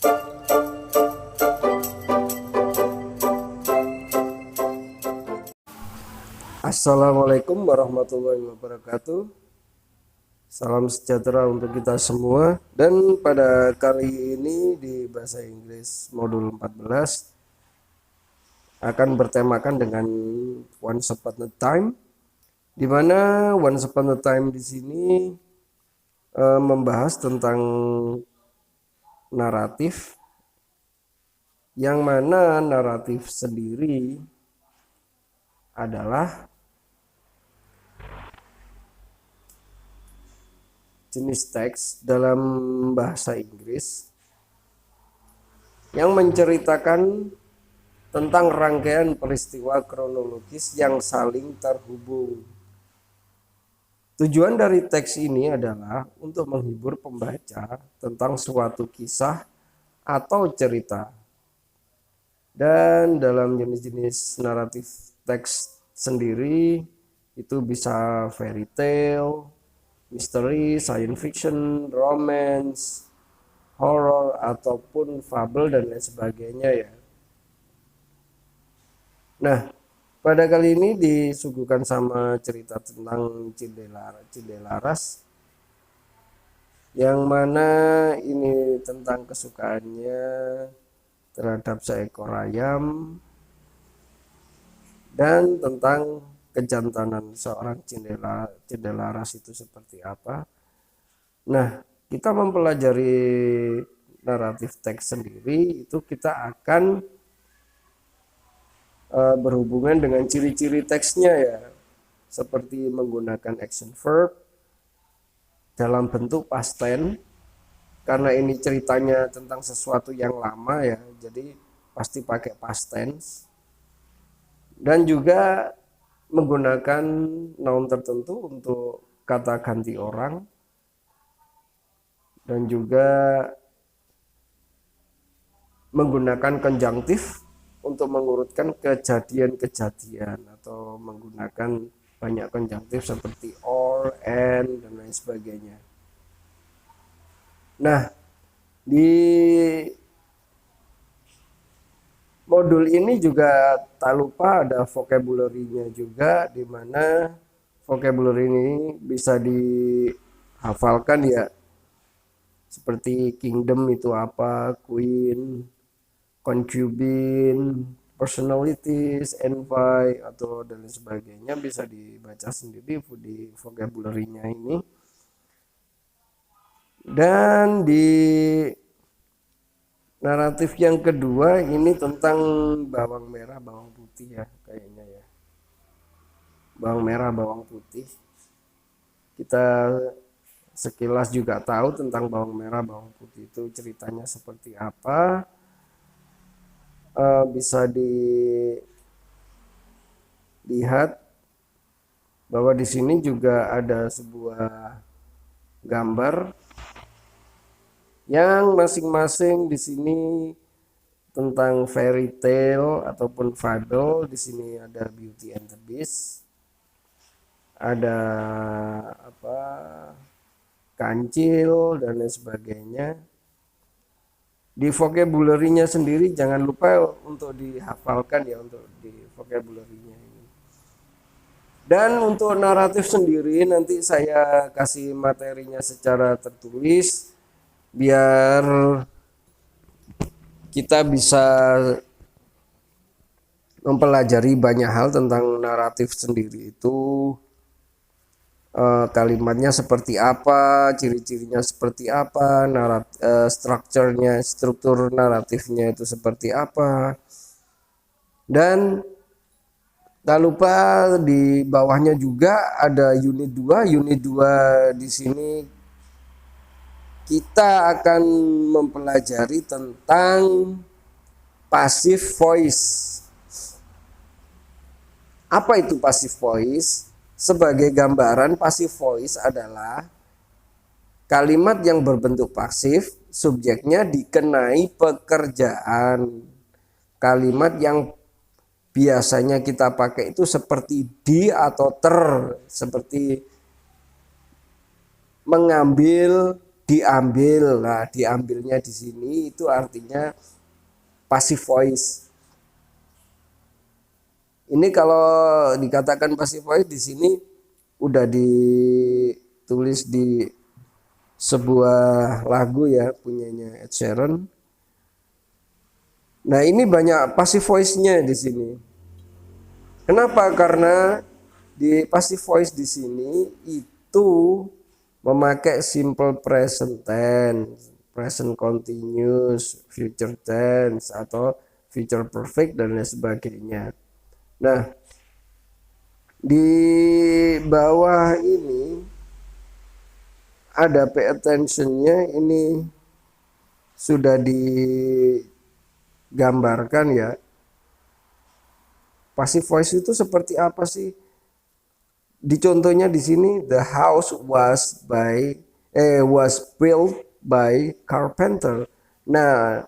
Assalamualaikum warahmatullahi wabarakatuh. Salam sejahtera untuk kita semua. Dan pada kali ini di bahasa Inggris modul 14 akan bertemakan dengan Once Upon a Time, di mana Once Upon a Time di sini membahas tentang naratif, yang mana naratif sendiri adalah jenis teks dalam bahasa Inggris yang menceritakan tentang rangkaian peristiwa kronologis yang saling terhubung. Tujuan dari teks ini adalah untuk menghibur pembaca tentang suatu kisah atau cerita. Dan dalam jenis-jenis naratif teks sendiri itu bisa fairy tale, misteri, science fiction, romance, horror, ataupun fabel dan lain sebagainya ya. Nah, pada kali ini disuguhkan sama cerita tentang Cindelaras, yang mana ini tentang kesukaannya terhadap seekor ayam dan tentang kejantanan seorang Cindelaras itu seperti apa. Nah, kita mempelajari naratif teks sendiri itu kita akan berhubungan dengan ciri-ciri teksnya ya, seperti menggunakan action verb dalam bentuk past tense, karena ini ceritanya tentang sesuatu yang lama ya, jadi pasti pakai past tense. Dan juga menggunakan noun tertentu untuk kata ganti orang, dan juga menggunakan konjunktif untuk mengurutkan kejadian-kejadian, atau menggunakan banyak konjunktif seperti or, and, dan lain sebagainya. Nah, di modul ini juga tak lupa ada vocabulary-nya juga, di mana vocabulary ini bisa dihafalkan ya, seperti kingdom itu apa, queen, concubine, personalities, envy, atau dan lain sebagainya, bisa dibaca sendiri di vocabulary-nya ini. Dan di naratif yang kedua ini tentang bawang merah, bawang putih ya kayaknya ya. Bawang merah, bawang putih. Kita sekilas juga tahu tentang bawang merah, bawang putih itu ceritanya seperti apa. Bisa dilihat bahwa di sini juga ada sebuah gambar yang masing-masing di sini tentang fairy tale ataupun fable. Di sini ada Beauty and the Beast, ada apa, kancil dan lain sebagainya. Di vocabulary-nya sendiri jangan lupa untuk dihafalkan ya, untuk di vocabulary-nya ini. Dan untuk naratif sendiri nanti saya kasih materinya secara tertulis biar kita bisa mempelajari banyak hal tentang naratif sendiri itu. Kalimatnya seperti apa, ciri-cirinya seperti apa, struktur naratifnya itu seperti apa. Dan tak lupa di bawahnya juga ada unit 2. Unit 2 di sini kita akan mempelajari tentang passive voice. Apa itu passive voice? Sebagai gambaran, passive voice adalah kalimat yang berbentuk pasif, subjeknya dikenai pekerjaan. Kalimat yang biasanya kita pakai itu seperti di atau ter, seperti mengambil, diambil. Nah, diambilnya di sini itu artinya passive voice. Ini kalau dikatakan passive voice di sini udah ditulis di sebuah lagu ya punyanya Ed Sheeran. Nah, ini banyak passive voice-nya di sini. Kenapa? Karena di passive voice di sini itu memakai simple present tense, present continuous, future tense atau future perfect dan lain sebagainya. Nah, di bawah ini ada pay attention-nya, ini sudah digambarkan ya. Passive voice itu seperti apa sih? Di contohnya di sini, the house was built by carpenter. Nah,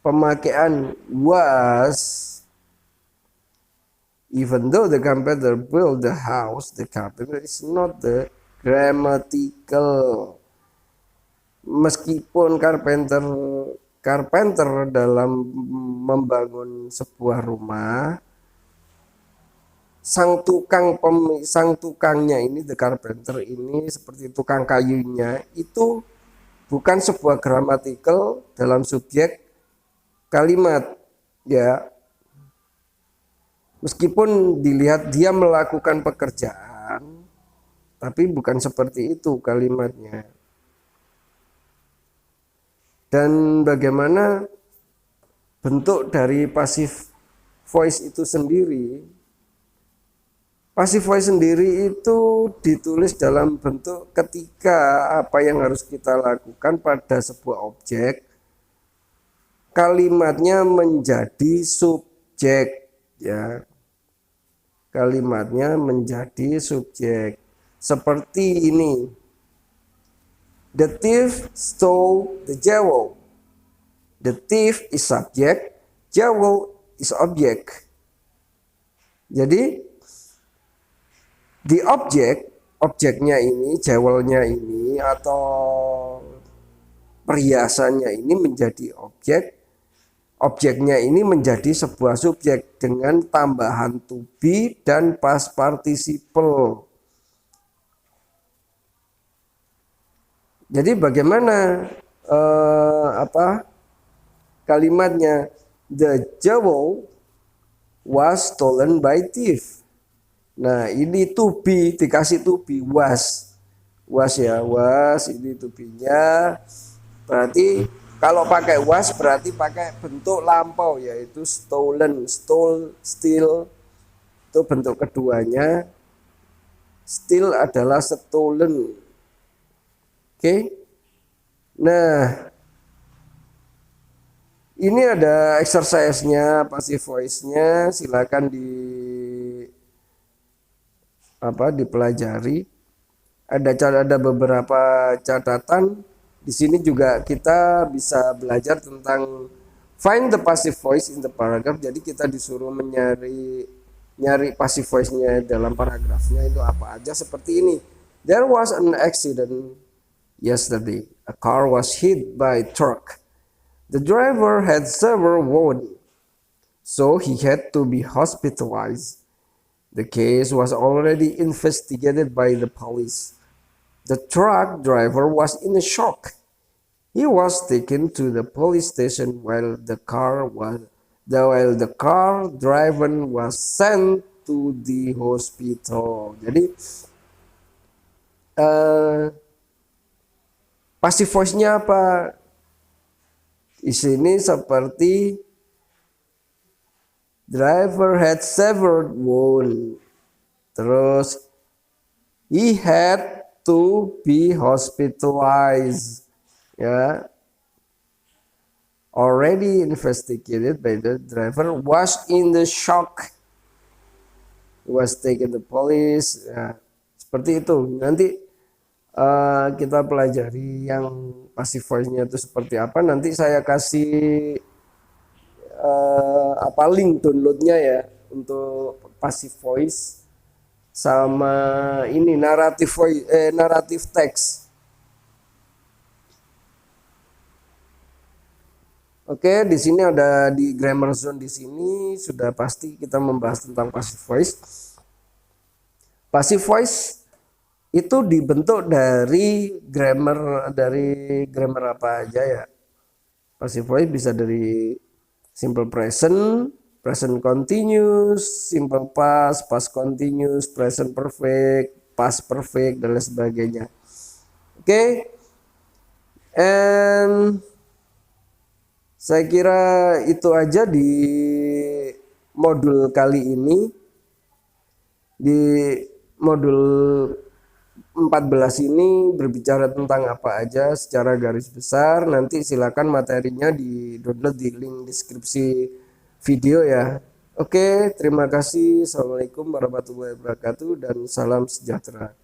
pemakaian was, even though the carpenter built the house, the carpenter is not the grammatical. Meskipun carpenter dalam membangun sebuah rumah, sang tukangnya ini, the carpenter ini, seperti tukang kayunya, itu bukan sebuah grammatical dalam subjek kalimat ya. Meskipun dilihat dia melakukan pekerjaan, tapi bukan seperti itu kalimatnya. Dan bagaimana bentuk dari passive voice itu sendiri? Passive voice sendiri itu ditulis dalam bentuk ketika apa yang harus kita lakukan pada sebuah objek, kalimatnya menjadi subjek ya. Kalimatnya menjadi subjek. Seperti ini. The thief stole the jewel. The thief is subject, jewel is object. Jadi di objeknya ini, jewelnya ini atau perhiasannya ini menjadi objek, objeknya ini menjadi sebuah subjek dengan tambahan to be dan past participle. Jadi bagaimana kalimatnya? The jewel was stolen by thief. Nah, ini to be dikasih to be was ya, was ini to be-nya. Berarti kalau pakai was berarti pakai bentuk lampau yaitu stolen, stole, steal. Itu bentuk keduanya. Steal adalah stolen. Oke. Nah, ini ada exercise-nya, passive voice-nya, silakan dipelajari. Ada beberapa catatan. Di sini juga kita bisa belajar tentang find the passive voice in the paragraph. Jadi kita disuruh nyari passive voice-nya dalam paragrafnya itu apa aja, seperti ini. There was an accident yesterday. A car was hit by a truck. The driver had severe wounds, so he had to be hospitalized. The case was already investigated by the police. The truck driver was in a shock. He was taken to the police station while the car driver was sent to the hospital. Jadi passive voice-nya apa? Di sini seperti driver had severe wound. Terus he had to be hospitalized. Ya. Already investigated by the driver was in the shock. He was taken to police. Ya. Seperti itu. Nanti kita pelajari yang passive voice-nya itu seperti apa. Nanti saya kasih link downloadnya ya untuk passive voice sama ini narrative text. Oke, di sini ada di grammar zone, di sini sudah pasti kita membahas tentang passive voice. Passive voice itu dibentuk dari grammar apa aja ya. Passive voice bisa dari simple present, present continuous, simple past, past continuous, present perfect, past perfect, dan lain sebagainya. Oke, and saya kira itu aja di modul kali ini. Di modul 14 ini berbicara tentang apa aja secara garis besar. Nanti silakan materinya di download di link deskripsi video ya. Oke, terima kasih. Assalamualaikum warahmatullahi wabarakatuh dan salam sejahtera.